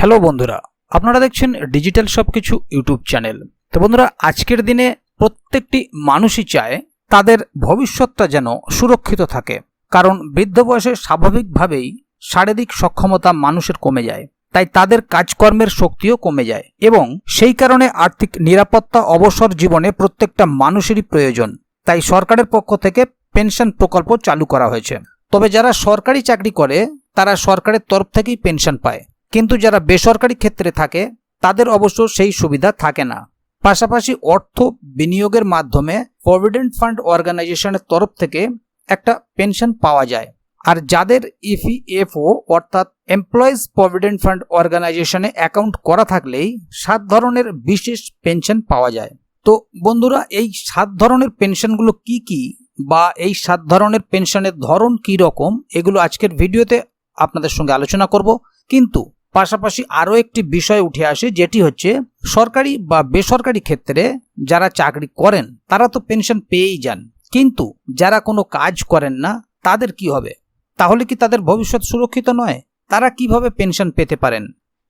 Hello বন্ধুরা, আপনারা দেখছেন ডিজিটাল সবকিছু ইউটিউব চ্যানেল। তো বন্ধুরা, আজকের দিনে প্রত্যেকটি মানুষই চায় তাদের ভবিষ্যৎটা যেন সুরক্ষিত থাকে, কারণ বৃদ্ধ বয়সে স্বাভাবিকভাবেই শারীরিক সক্ষমতা মানুষের কমে যায়, তাই তাদের কাজকর্মের শক্তিও কমে যায় এবং সেই কারণে আর্থিক নিরাপত্তা অবসর জীবনে প্রত্যেকটা মানুষেরই প্রয়োজন। তাই সরকারের পক্ষ থেকে পেনশন প্রকল্প চালু করা হয়েছে। তবে যারা সরকারি চাকরি করে তারা সরকারের তরফ থেকেই পেনশন পায়, কিন্তু যারা বেসরকারি ক্ষেত্রে থাকে তাদের অবশ্য সেই সুবিধা থাকে না। পাশাপাশি অর্থ বিনিয়োগের মাধ্যমে প্রভিডেন্ট ফান্ড অর্গানাইজেশনের তরফ থেকে একটা পেনশন পাওয়া যায়। আর যাদের ইপিএফও অর্থাৎ এমপ্লয়িজ প্রভিডেন্ট ফান্ড অর্গানাইজেশনে অ্যাকাউন্ট করা থাকলেই 7 ধরনের বিশেষ পেনশন পাওয়া যায়। তো বন্ধুরা, এই 7 ধরনের পেনশনগুলো কি কি, বা এই 7 ধরনের পেনশনের ধরন কি রকম, এগুলো আজকের ভিডিওতে আপনাদের সঙ্গে আলোচনা করব। কিন্তু পাশাপাশি আরও একটি বিষয় উঠে আসে, যেটি হচ্ছে সরকারি বা বেসরকারি ক্ষেত্রে যারা চাকরি করেন তারা তো পেনশন পেয়েই যান, কিন্তু যারা কোনো কাজ করেন না তাদের কি হবে? তাহলে কি তাদের ভবিষ্যৎ সুরক্ষিত নয়? তারা কিভাবে পেনশন পেতে পারেন?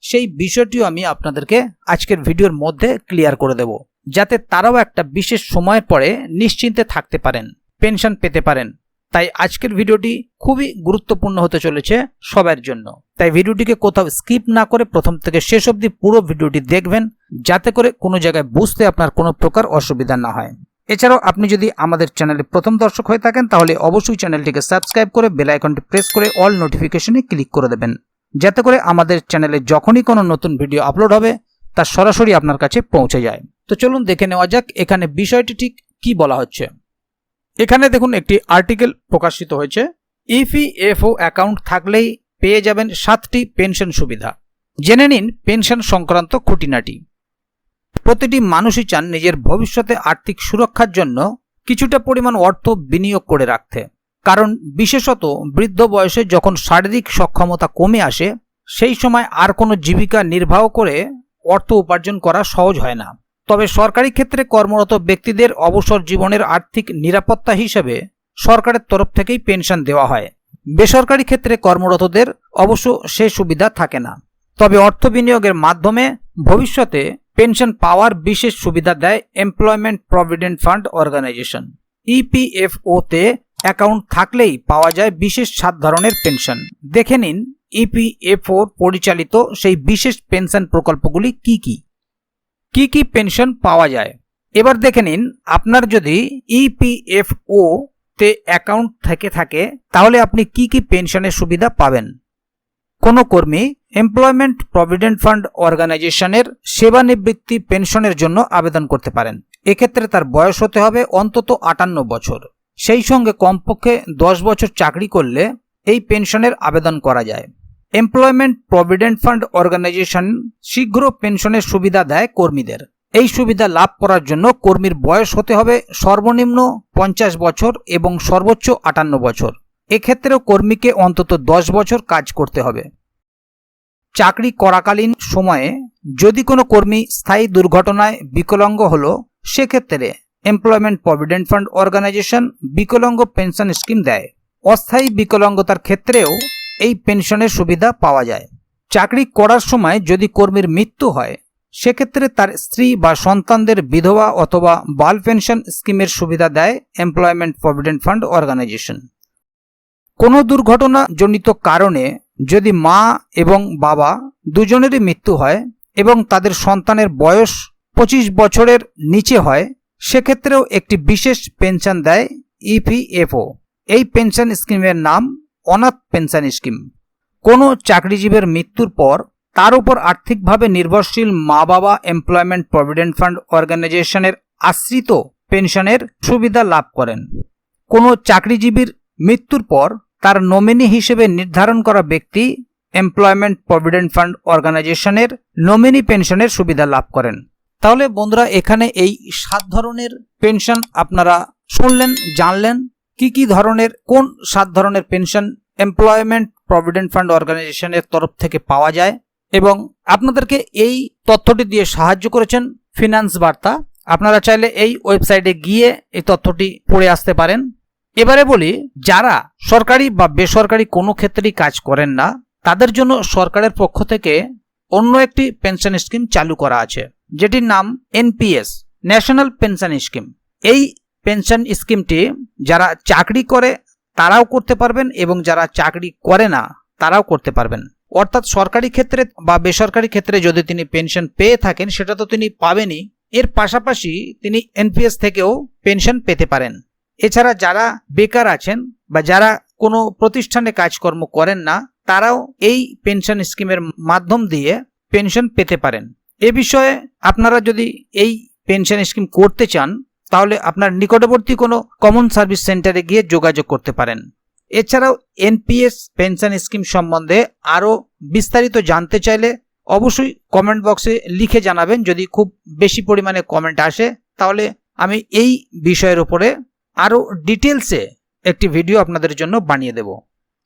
সেই বিষয়টিও আমি আপনাদেরকে আজকের ভিডিওর মধ্যে ক্লিয়ার করে দেব, যাতে তারাও একটা বিশেষ সময়ের পরে নিশ্চিন্তে থাকতে পারেন, পেনশন পেতে পারেন। তাই আজকের ভিডিওটি খুবই গুরুত্বপূর্ণ হতে চলেছে সবার জন্য। তাই ভিডিওটিকে কোথাও স্কিপ না করে প্রথম থেকে শেষ অবধি পুরো ভিডিওটি দেখবেন, যাতে করে কোনো জায়গায় বুঝতে আপনার কোনো প্রকার অসুবিধা না হয়। এছাড়াও আপনি যদি আমাদের চ্যানেলে প্রথম দর্শক হয়ে থাকেন তাহলে অবশ্যই চ্যানেলটিকে সাবস্ক্রাইব করে বেল আইকনটি প্রেস করে অল নোটিফিকেশনে ক্লিক করে দেবেন, যাতে করে আমাদের চ্যানেলে যখনই কোনো নতুন ভিডিও আপলোড হবে তা সরাসরি আপনার কাছে পৌঁছে যায়। তো চলুন দেখে নেওয়া যাক এখানে বিষয়টি ঠিক কি বলা হচ্ছে। এখানে দেখুন একটি আর্টিকেল প্রকাশিত হয়েছে, ইপিএফও অ্যাকাউন্ট থাকলেই পেয়ে যাবেন 7টি পেনশন সুবিধা। জেনে নিন পেনশন সংক্রান্ত খুঁটিনাটি। প্রতিটি মানুষই চান নিজের ভবিষ্যতে আর্থিক সুরক্ষার জন্য কিছুটা পরিমাণ অর্থ বিনিয়োগ করে রাখতে, কারণ বিশেষত বৃদ্ধ বয়সে যখন শারীরিক সক্ষমতা কমে আসে সেই সময় আর কোনো জীবিকা নির্বাহ করে অর্থ উপার্জন করা সহজ হয় না। তবে সরকারি ক্ষেত্রে কর্মরত ব্যক্তিদের অবসর জীবনের আর্থিক নিরাপত্তা হিসেবে সরকারের তরফ থেকেই পেনশন দেওয়া হয়। বেসরকারি ক্ষেত্রে কর্মরতদের অবশ্য সে সুবিধা থাকে না। তবে অর্থ বিনিয়োগের মাধ্যমে ভবিষ্যতে পেনশন পাওয়ার বিশেষ সুবিধা দেয় এমপ্লয়মেন্ট প্রভিডেন্ট ফান্ড অর্গানাইজেশন। ইপিএফওতে অ্যাকাউন্ট থাকলেই পাওয়া যায় বিশেষ 7 ধরনের পেনশন। দেখে নিন ইপিএফও পরিচালিত সেই বিশেষ পেনশন প্রকল্পগুলি কি কি কি পেনশন পাওয়া যায়। এবার দেখে নিন, আপনার যদি ইপিএফও তে অ্যাকাউন্ট থেকে থাকে তাহলে আপনি কি কি পেনশনের সুবিধা পাবেন। কোনো কর্মী এমপ্লয়মেন্ট প্রভিডেন্ট ফান্ড অর্গানাইজেশনের সেবানিবৃত্তি পেনশনের জন্য আবেদন করতে পারেন। এক্ষেত্রে তার বয়স হতে হবে অন্তত 58 বছর। সেই সঙ্গে কমপক্ষে 10 বছর চাকরি করলে এই পেনশনের আবেদন করা যায়। এমপ্লয়মেন্ট প্রভিডেন্ট ফান্ড অর্গানাইজেশন শীঘ্র পেনশনের সুবিধা দেয় কর্মীদের। এই সুবিধা লাভ করার জন্য কর্মীর বয়স হতে হবে সর্বনিম্ন 50 বছর এবং সর্বোচ্চ 58 বছর। এক্ষেত্রেও কর্মীকে অন্তত 10 বছর কাজ করতে হবে। চাকরি করাকালীন সময়ে যদি কোনো কর্মী স্থায়ী দুর্ঘটনায় বিকলাঙ্গ হলো, সেক্ষেত্রে এমপ্লয়মেন্ট প্রভিডেন্ট ফান্ড অর্গানাইজেশন বিকলাঙ্গ পেনশন স্কিম দেয়। অস্থায়ী বিকলাঙ্গতার ক্ষেত্রেও এই পেনশনের সুবিধা পাওয়া যায়। চাকরি করার সময় যদি কর্মীর মৃত্যু হয়, সেক্ষেত্রে তার স্ত্রী বা সন্তানদের বিধবা অথবা বাল পেনশন স্কিমের সুবিধা দেয় এমপ্লয়মেন্ট প্রভিডেন্ট ফান্ড অর্গানাইজেশন। কোনো দুর্ঘটনাজনিত কারণে যদি মা এবং বাবা দুজনেরই মৃত্যু হয় এবং তাদের সন্তানের বয়স 25 বছরের নিচে হয়, সেক্ষেত্রেও একটি বিশেষ পেনশন দেয় ইপিএফও। এই পেনশন স্কিমের নাম অনাথ পেনশন স্কিম। কোনো চাকরিজীবীর মৃত্যুর পর তার উপর আর্থিকভাবে নির্ভরশীল মা বাবা এমপ্লয়মেন্ট প্রভিডেন্ট ফান্ড অর্গানাইজেশনের আশ্রিত পেনশনের সুবিধা লাভ করেন। কোনো চাকরিজীবীর মৃত্যুর পর তার নমিনি হিসেবে নির্ধারণ করা ব্যক্তি এমপ্লয়মেন্ট প্রভিডেন্ট ফান্ড অর্গানাইজেশনের নমিনি পেনশনের সুবিধা লাভ করেন। তাহলে বন্ধুরা, এখানে এই 7 ধরনের পেনশন আপনারা শুনলেন, জানলেন কি ধরনের, কোন 7 ধরনের পেনশন এমপ্লয়মেন্ট প্রভিডেন্ট ফান্ড অর্গানাইজেশনের তরফ থেকে পাওয়া যায়। এবং আপনাদেরকে এই তথ্যটি দিয়ে সাহায্য করেছেন ফিনান্স বার্তা। আপনারা চাইলে এই ওয়েবসাইটে গিয়ে এই তথ্যটি পড়ে আসতে পারেন। এবারে বলি, যারা সরকারি বা বেসরকারি কোনো ক্ষেত্রেই কাজ করেন না তাদের জন্য সরকারের পক্ষ থেকে অন্য একটি পেনশন স্কিম চালু করা আছে, যেটির নাম এনপিএস, ন্যাশনাল পেনশন স্কিম। এই পেনশন স্কিমটি যারা চাকরি করে তারাও করতে পারবেন এবং যারা চাকরি করে না তারাও করতে পারবেন। অর্থাৎ সরকারি ক্ষেত্রে বা বেসরকারি ক্ষেত্রে যদি তিনি পেনশন পেয়ে থাকেন সেটা তো তিনি পাবেনই, এর পাশাপাশি তিনি এনপিএস থেকেও পেনশন পেতে পারেন। এছাড়া যারা বেকার আছেন বা যারা কোনো প্রতিষ্ঠানে কাজকর্ম করেন না তারাও এই পেনশন স্কিমের মাধ্যম দিয়ে পেনশন পেতে পারেন। এ বিষয়ে আপনারা যদি এই পেনশন স্কিম করতে চান তাহলে আপনার নিকটবর্তী কোনো কমন সার্ভিস সেন্টারে গিয়ে যোগাযোগ করতে পারেন। এছাড়াও এনপিএস পেনশন স্কিম সম্বন্ধে আরও বিস্তারিত জানতে চাইলে অবশ্যই কমেন্ট বক্সে লিখে জানাবেন। যদি খুব বেশি পরিমাণে কমেন্ট আসে তাহলে আমি এই বিষয়ের উপরে আরও ডিটেলসে একটি ভিডিও আপনাদের জন্য বানিয়ে দেব।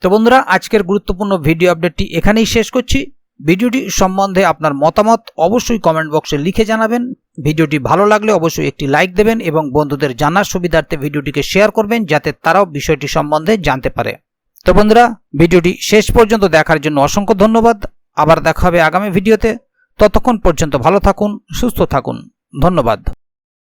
তো বন্ধুরা, আজকের গুরুত্বপূর্ণ ভিডিও আপডেটটি এখানেই শেষ করছি। ভিডিওটি সম্বন্ধে আপনার মতামত অবশ্যই কমেন্ট বক্সে লিখে জানাবেন। ভিডিওটি ভালো লাগলে অবশ্যই একটি লাইক দেবেন এবং বন্ধুদের জানার সুবিধার্থে ভিডিওটিকে শেয়ার করবেন যাতে তারাও বিষয়টি সম্বন্ধে জানতে পারে। তো বন্ধুরা, ভিডিওটি শেষ পর্যন্ত দেখার জন্য অসংখ্য ধন্যবাদ। আবার দেখা হবে আগামী ভিডিওতে। ততক্ষণ পর্যন্ত ভালো থাকুন, সুস্থ থাকুন। ধন্যবাদ।